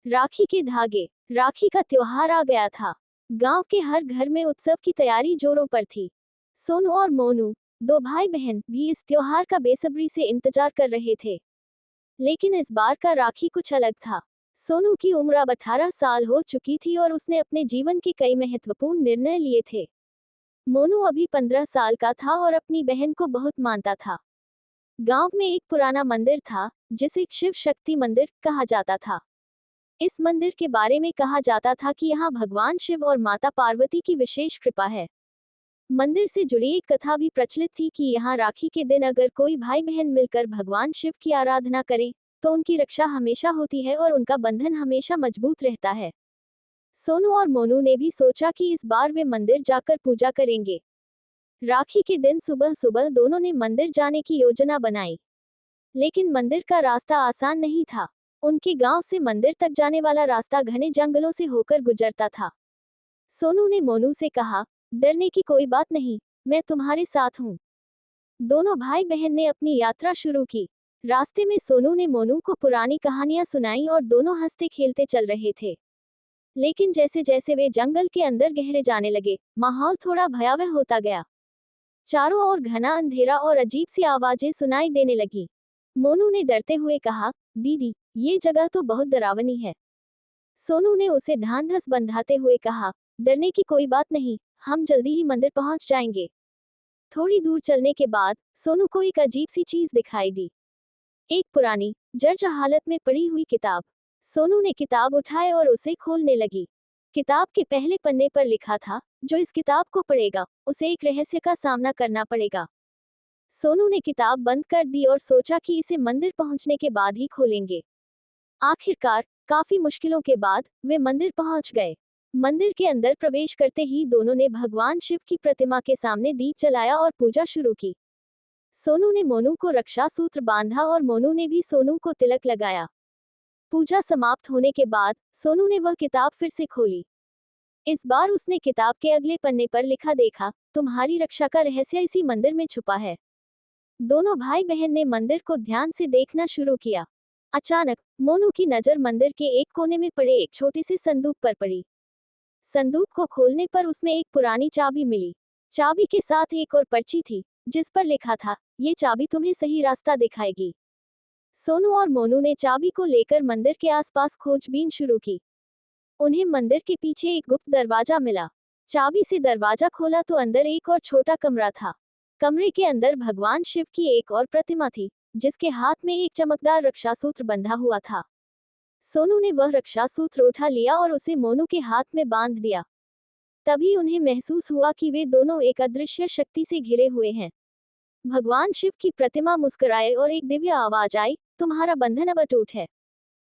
राखी के धागे। राखी का त्योहार आ गया था। गांव के हर घर में उत्सव की तैयारी जोरों पर थी। सोनू और मोनू, दो भाई बहन, भी इस त्योहार का बेसब्री से इंतजार कर रहे थे। लेकिन इस बार का राखी कुछ अलग था। सोनू की उम्र अब 18 साल हो चुकी थी और उसने अपने जीवन के कई महत्वपूर्ण निर्णय लिए थे। मोनू अभी 15 साल का था और अपनी बहन को बहुत मानता था। गांव में एक पुराना मंदिर था, जिसे शिव शक्ति मंदिर कहा जाता था। इस मंदिर के बारे में कहा जाता था कि यहाँ भगवान शिव और माता पार्वती की विशेष कृपा है। मंदिर से जुड़ी एक कथा भी प्रचलित थी कि यहाँ राखी के दिन अगर कोई भाई बहन मिलकर भगवान शिव की आराधना करें, तो उनकी रक्षा हमेशा होती है और उनका बंधन हमेशा मजबूत रहता है। सोनू और मोनू ने भी सोचा कि इस बार वे मंदिर जाकर पूजा करेंगे। राखी के दिन सुबह सुबह दोनों ने मंदिर जाने की योजना बनाई। लेकिन मंदिर का रास्ता आसान नहीं था। उनके गांव से मंदिर तक जाने वाला रास्ता घने जंगलों से होकर गुजरता था। सोनू ने मोनू से कहा, डरने की कोई बात नहीं, मैं तुम्हारे साथ हूँ। दोनों भाई बहन ने अपनी यात्रा शुरू की। रास्ते में सोनू ने मोनू को पुरानी कहानियां सुनाई और दोनों हंसते खेलते चल रहे थे। लेकिन जैसे जैसे वे जंगल के अंदर गहरे जाने लगे, माहौल थोड़ा भयावह होता गया। चारों ओर घना अंधेरा और अजीब सी आवाजें सुनाई देने लगी। मोनू ने डरते हुए कहा, दीदी, ये जगह तो बहुत डरावनी है। सोनू ने उसे ढांढस बंधाते हुए कहा, डरने की कोई बात नहीं, हम जल्दी ही मंदिर पहुंच जाएंगे। थोड़ी दूर चलने के बाद सोनू को एक अजीब सी चीज दिखाई दी। एक पुरानी, जर्जर हालत में पड़ी हुई किताब। सोनू ने किताब उठाई और उसे खोलने लगी। किताब के पहले पन्ने पर लिखा था, जो इस किताब को पढ़ेगा, उसे एक रहस्य का सामना करना पड़ेगा। सोनू ने किताब बंद कर दी और सोचा कि इसे मंदिर पहुंचने के बाद ही खोलेंगे। आखिरकार, काफी मुश्किलों के बाद, वे मंदिर पहुंच गए। मंदिर के अंदर प्रवेश करते ही दोनों ने भगवान शिव की प्रतिमा के सामने दीप जलाया और पूजा शुरू की। सोनू ने मोनू को रक्षा सूत्र बांधा और मोनू ने भी सोनू को तिलक लगाया। पूजा समाप्त होने के बाद सोनू ने वह किताब फिर से खोली। इस बार उसने किताब के अगले पन्ने पर लिखा देखा, तुम्हारी रक्षा का रहस्य इसी मंदिर में छुपा है। दोनों भाई बहन ने मंदिर को ध्यान से देखना शुरू किया। अचानक मोनू की नजर मंदिर के एक कोने में पड़े एक छोटे से संदूक पर पड़ी। संदूक को खोलने पर उसमें एक पुरानी चाबी मिली। चाबी के साथ एक और पर्ची थी, जिस पर लिखा था, ये चाबी तुम्हें सही रास्ता दिखाएगी। सोनू और मोनू ने चाबी को लेकर मंदिर के आसपास खोजबीन शुरू की। उन्हें मंदिर के पीछे एक गुप्त दरवाजा मिला। चाबी से दरवाजा खोला तो अंदर एक और छोटा कमरा था। कमरे के अंदर भगवान शिव की एक और प्रतिमा थी, जिसके हाथ में एक चमकदार रक्षा सूत्र बंधा हुआ था। सोनू ने वह रक्षा सूत्र उठा लिया और उसे मोनू के हाथ में बांध दिया। तभी उन्हें महसूस हुआ कि वे दोनों एक अदृश्य शक्ति से घिरे हुए हैं। भगवान शिव की प्रतिमा मुस्कुराए और एक दिव्य आवाज आई, तुम्हारा बंधन अब अटूट है।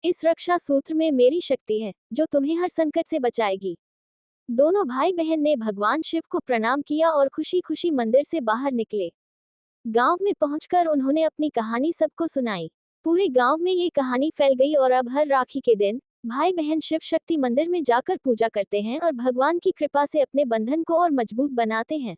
इस रक्षा सूत्र में मेरी शक्ति है, जो तुम्हें हर संकट से बचाएगी। दोनों भाई बहन ने भगवान शिव को प्रणाम किया और खुशी खुशी मंदिर से बाहर निकले। गांव में पहुंचकर उन्होंने अपनी कहानी सबको सुनाई। पूरे गांव में ये कहानी फैल गई और अब हर राखी के दिन भाई बहन शिव शक्ति मंदिर में जाकर पूजा करते हैं और भगवान की कृपा से अपने बंधन को और मजबूत बनाते हैं।